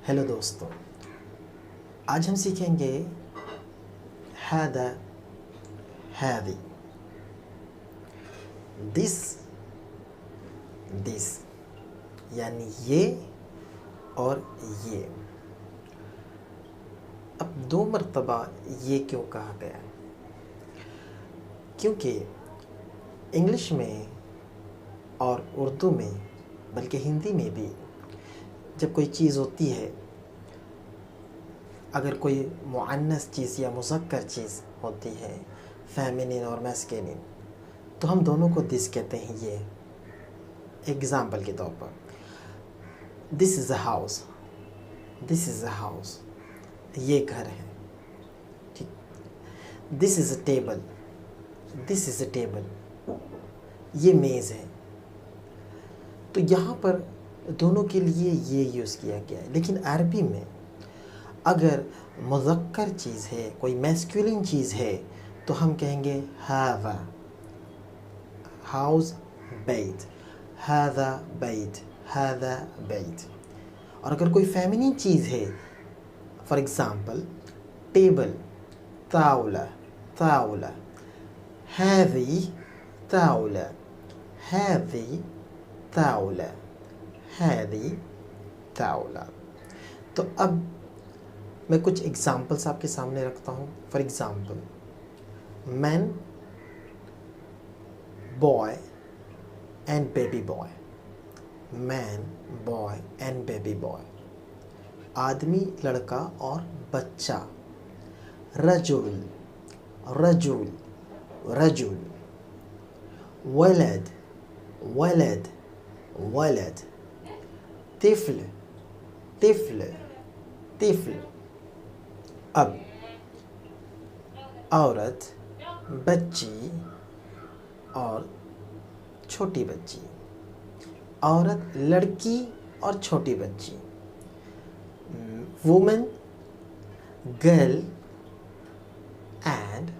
Hello दोस्तों, आज हम सीखेंगे हादा, हादी, दिस, दिस, यानी ये और ये। अब 2 मरतबा ये क्यों कहा गया? क्योंकि इंग्लिश में और उर्दू में, बल्कि हिंदी में भी, जब कोई चीज़ होती है, अगर कोई मुअन्नस चीज़ या मुज़क्कर चीज़ होती है, फेमिनिन और मैस्कुलिन, तो हम दोनों को दिस कहते हैं। ये एग्ज़ाम्पल के तौर पर, this is a house, this is a house, ये घर है। ठीक। This is a table, this is a table, ये मेज़ है। तो यहाँ पर दोनों के लिए ये यूज़ किया गया है। लेकिन अरबी में अगर मुज़क्कर चीज़ है, कोई मैस्कुलिन चीज़ है, तो हम कहेंगे हाज़ा हाउस, बैत, हाज़ा बैत, हाज़ा बैत। और अगर कोई फेमिनिन चीज़ है, फॉर एग्ज़ाम्पल टेबल, ताउला, ताउला, हाज़ी ताउला, हाज़ी ताउला, हाज़ी ताउला। तो अब मैं कुछ एग्ज़ाम्पल्स आपके सामने रखता हूँ। For example, man, boy and baby boy, man, boy and baby boy, आदमी, लड़का और बच्चा, रजुल, रजुल, रजुल, वलद, वलद, वलद, तिफ़्ल, तिफ़्ल, तिफ़्ल। अब औरत, बच्ची और छोटी बच्ची, औरत, लड़की और छोटी बच्ची, woman, girl and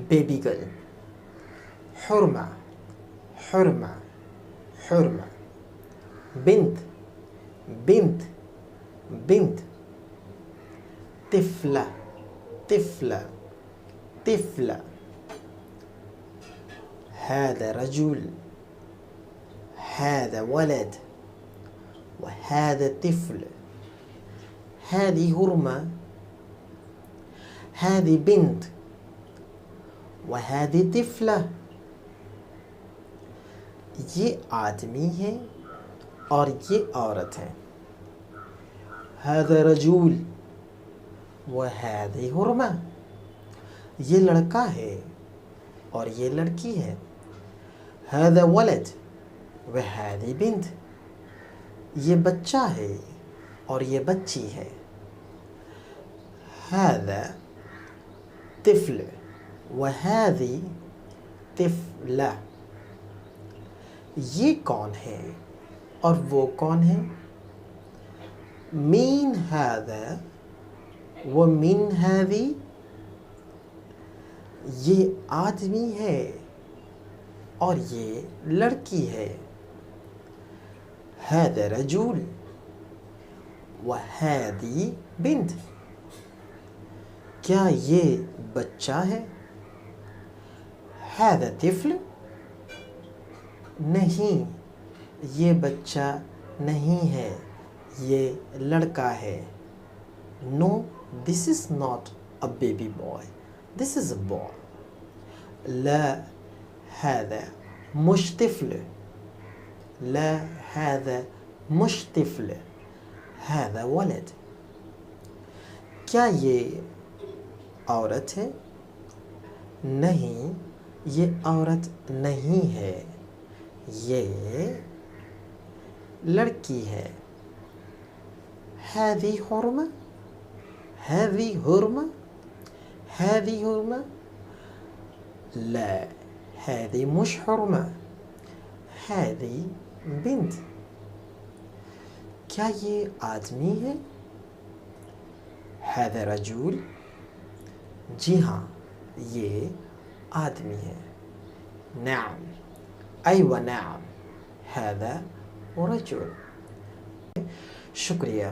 baby girl, हुरमा, हुरमा, हुरमा, बिन्त, बिन्त, बिन्त, तिफ़्ला, तिफ़्ला, तिफ़्ला, हादा रजुल, हादा वलद, वहादा तिफ़्ल, हादी हुरमा, हादी बिन्त, वहादी तिफ़्ला। ये आदमी है और ये औरत है। हादा रजूल वहादी हुरमा, ये लड़का है और ये लड़की है। हादा वलद वहादी बिन्त, ये बच्चा है और ये बच्ची है। हादा तिफ़्ल वहादी तिफ़्ला, ये कौन है और वो कौन है? मीन हादा व मिन हादी, ये आदमी है और ये लड़की है। हादा रजूल व हादी बिन्त, क्या ये बच्चा है? हादा तिफ़्ल, नहीं, ये बच्चा नहीं है, ये लड़का है। No, this is not a baby boy, this is a boy. ला हादा मुश तिफ़्ल, ला हादा मुश तिफ़्ल, हादा वलद, क्या ये औरत है? नहीं, ये औरत नहीं है, ये लड़की है। हादी हुरमा, हादी हुरमा, हादी हुरमा, ला हादी मुश हुरमा, हादी बिन्त, क्या ये आदमी है? हादा रजूल, जी हाँ, ये आदमी है। नाम, अय्वा नाम, हादा रजुल। शुक्रिया।